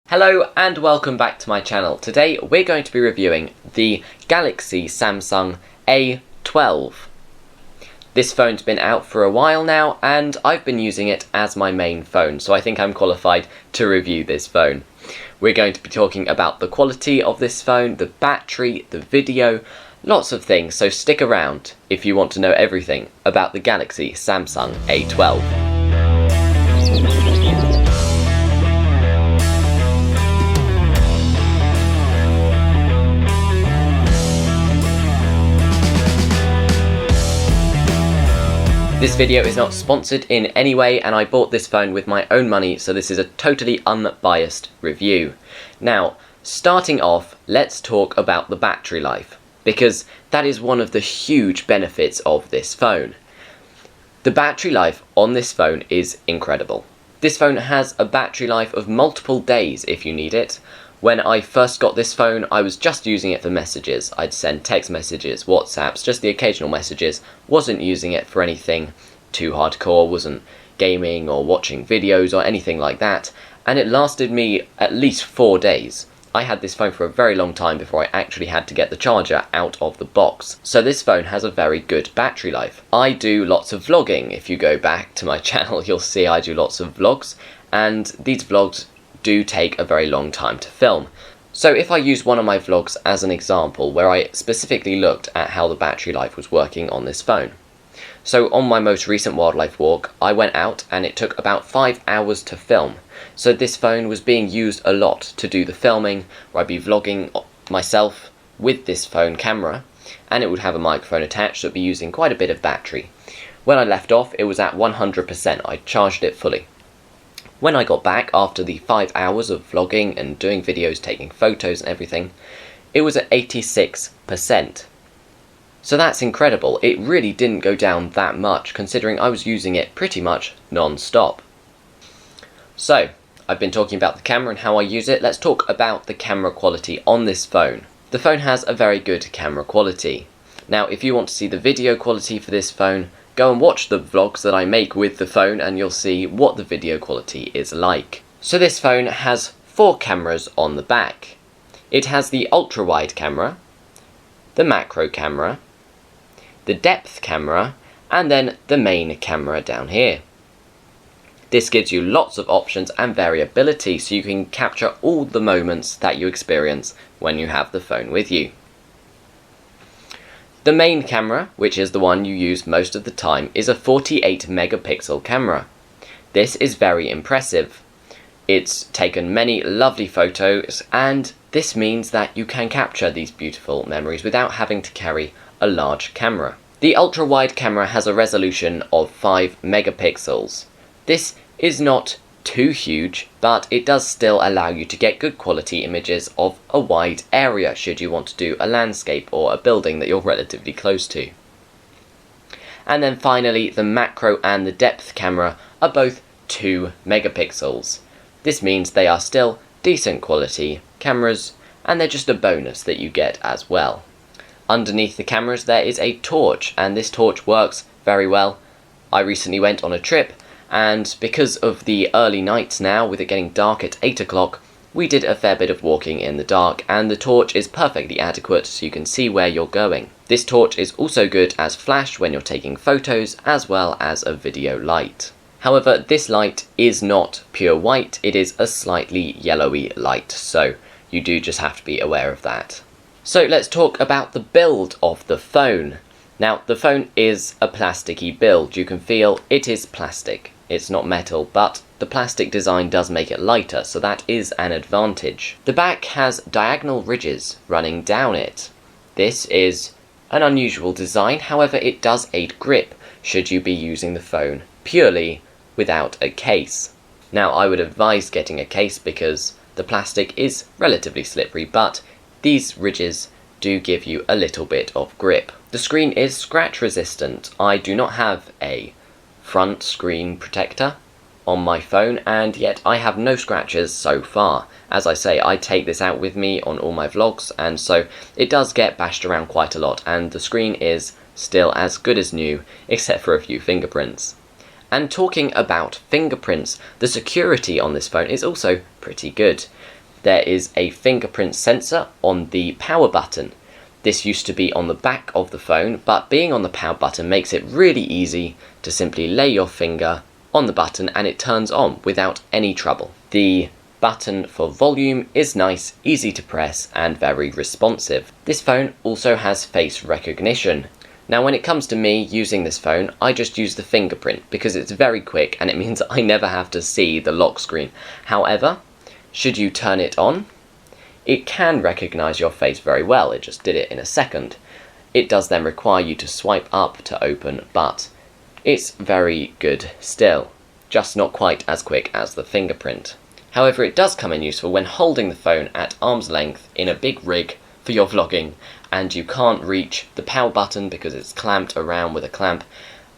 Hello and welcome back to my channel. Today we're going to be reviewing the Galaxy Samsung A12. This phone's been out for a while now and I've been using it as my main phone, so I think I'm qualified to review this phone. We're going to be talking about the quality of this phone, the battery, the video, lots of things, so stick around if you want to know everything about the Galaxy Samsung A12. This video is not sponsored in any way and I bought this phone with my own money, so this is a totally unbiased review. Now, starting off, let's talk about the battery life, because that is one of the huge benefits of this phone. The battery life on this phone is incredible. This phone has a battery life of multiple days if you need it. When I first got this phone, I was just using it for messages. I'd send text messages, WhatsApps, just the occasional messages. Wasn't using it for anything too hardcore, wasn't gaming or watching videos or anything like that. And it lasted me at least 4 days. I had this phone for a very long time before I actually had to get the charger out of the box. So this phone has a very good battery life. I do lots of vlogging. If you go back to my channel, you'll see I do lots of vlogs. And these vlogs do take a very long time to film. So if I use one of my vlogs as an example where I specifically looked at how the battery life was working on this phone. So on my most recent wildlife walk, I went out and it took about 5 hours to film. So this phone was being used a lot to do the filming, where I'd be vlogging myself with this phone camera, and it would have a microphone attached, so it'd be using quite a bit of battery. When I left off, it was at 100%, I charged it fully. When I got back after the 5 hours of vlogging and doing videos, taking photos and everything, it was at 86%. So that's incredible. It really didn't go down that much, considering I was using it pretty much non-stop. So, I've been talking about the camera and how I use it. Let's talk about the camera quality on this phone. The phone has a very good camera quality. Now, if you want to see the video quality for this phone, go and watch the vlogs that I make with the phone and you'll see what the video quality is like. So this phone has 4 cameras on the back. It has the ultra-wide camera, the macro camera, the depth camera, and then the main camera down here. This gives you lots of options and variability so you can capture all the moments that you experience when you have the phone with you. The main camera, which is the one you use most of the time, is a 48 megapixel camera. This is very impressive. It's taken many lovely photos, and this means that you can capture these beautiful memories without having to carry a large camera. The ultra-wide camera has a resolution of 5 megapixels. This is not too huge, but it does still allow you to get good quality images of a wide area should you want to do a landscape or a building that you're relatively close to. And then finally, the macro and the depth camera are both 2 megapixels. This means they are still decent quality cameras, and they're just a bonus that you get as well. Underneath the cameras there is a torch, and this torch works very well. I recently went on a trip, and because of the early nights now, with it getting dark at 8 o'clock, we did a fair bit of walking in the dark, and the torch is perfectly adequate so you can see where you're going. This torch is also good as flash when you're taking photos, as well as a video light. However, this light is not pure white, it is a slightly yellowy light, so you do just have to be aware of that. So let's talk about the build of the phone. Now, the phone is a plasticky build. You can feel it is plastic. It's not metal, but the plastic design does make it lighter, so that is an advantage. The back has diagonal ridges running down it. This is an unusual design, however it does aid grip should you be using the phone purely without a case. Now, I would advise getting a case because the plastic is relatively slippery, but these ridges do give you a little bit of grip. The screen is scratch resistant. I do not have a front screen protector on my phone, and yet I have no scratches so far. As I say, I take this out with me on all my vlogs, and so it does get bashed around quite a lot, and the screen is still as good as new, except for a few fingerprints. And talking about fingerprints, the security on this phone is also pretty good. there is a fingerprint sensor on the power button. This used to be on the back of the phone, but being on the power button makes it really easy to simply lay your finger on the button and it turns on without any trouble. The button for volume is nice, easy to press, and very responsive. This phone also has face recognition. Now when it comes to me using this phone, I just use the fingerprint because it's very quick and it means I never have to see the lock screen. However, should you turn it on, it can recognize your face very well. It just did it in a second. It does then require you to swipe up to open, but it's very good still, just not quite as quick as the fingerprint. However, it does come in useful when holding the phone at arm's length in a big rig for your vlogging and you can't reach the power button because it's clamped around with a clamp,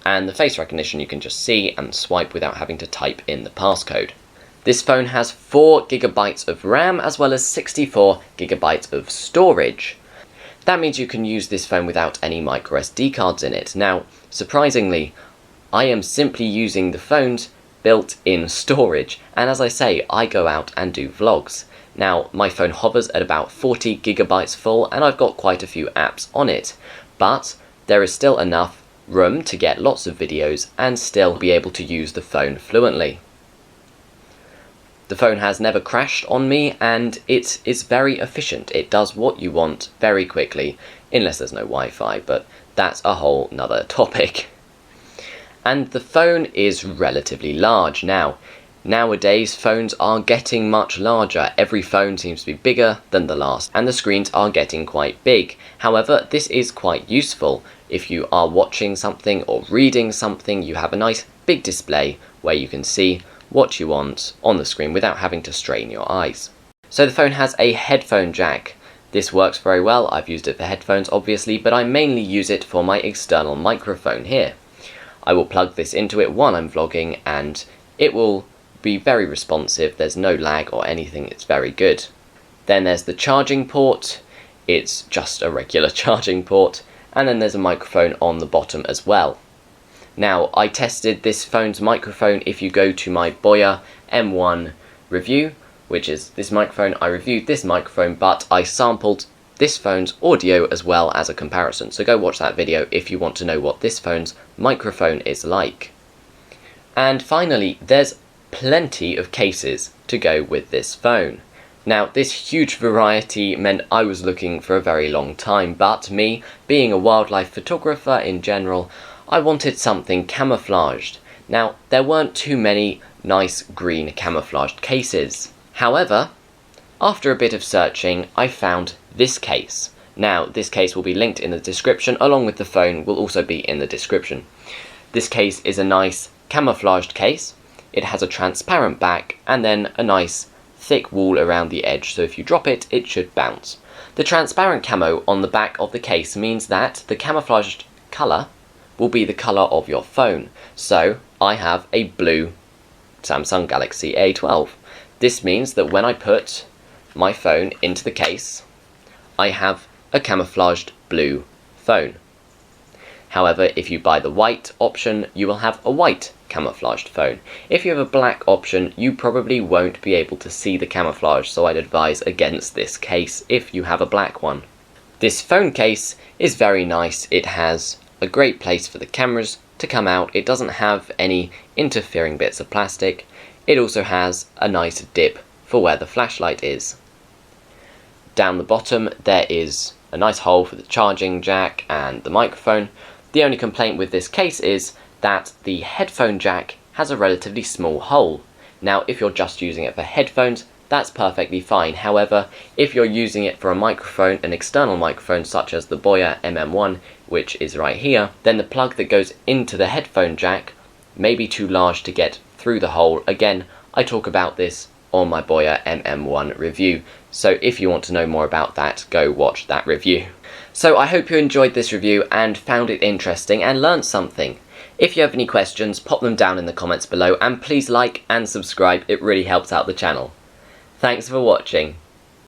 and the face recognition you can just see and swipe without having to type in the passcode. This phone has 4 GB of RAM as well as 64 GB of storage. That means you can use this phone without any microSD cards in it. Now, surprisingly, I am simply using the phone's built-in storage, and as I say, I go out and do vlogs. Now, my phone hovers at about 40 GB full and I've got quite a few apps on it, but there is still enough room to get lots of videos and still be able to use the phone fluently. The phone has never crashed on me and it is very efficient. It does what you want very quickly, unless there's no Wi-Fi, but that's a whole nother topic. And the phone is relatively large now. Nowadays, phones are getting much larger. Every phone seems to be bigger than the last, and the screens are getting quite big. However, this is quite useful. If you are watching something or reading something, you have a nice big display where you can see what you want on the screen without having to strain your eyes. So the phone has a headphone jack. This works very well. I've used it for headphones obviously, but I mainly use it for my external microphone here. I will plug this into it while I'm vlogging and it will be very responsive. There's no lag or anything, it's very good. Then there's the charging port. It's just a regular charging port, and then there's a microphone on the bottom as well. Now, I tested this phone's microphone. If you go to my Boya M1 review, which is this microphone, I reviewed this microphone, but I sampled this phone's audio as well as a comparison. So go watch that video if you want to know what this phone's microphone is like. And finally, there's plenty of cases to go with this phone. Now, this huge variety meant I was looking for a very long time, but me, being a wildlife photographer in general, I wanted something camouflaged. Now, there weren't too many nice green camouflaged cases. However, after a bit of searching, I found this case. Now, this case will be linked in the description, along with the phone will also be in the description. This case is a nice camouflaged case. It has a transparent back and then a nice thick wall around the edge, so if you drop it, it should bounce. The transparent camo on the back of the case means that the camouflaged colour will be the colour of your phone. So I have a blue Samsung Galaxy A12. This means that when I put my phone into the case, I have a camouflaged blue phone. However, if you buy the white option, you will have a white camouflaged phone. If you have a black option, you probably won't be able to see the camouflage, so I'd advise against this case if you have a black one. This phone case is very nice. It has a great place for the cameras to come out. It doesn't have any interfering bits of plastic. It also has a nice dip for where the flashlight is. Down the bottom there is a nice hole for the charging jack and the microphone. The only complaint with this case is that the headphone jack has a relatively small hole. Now, if you're just using it for headphones, that's perfectly fine. However, if you're using it for a microphone, an external microphone such as the Boya MM1, which is right here, then the plug that goes into the headphone jack may be too large to get through the hole. Again, I talk about this on my Boya MM1 review, so if you want to know more about that, go watch that review. So I hope you enjoyed this review and found it interesting and learned something. If you have any questions, pop them down in the comments below, and please like and subscribe, it really helps out the channel. Thanks for watching.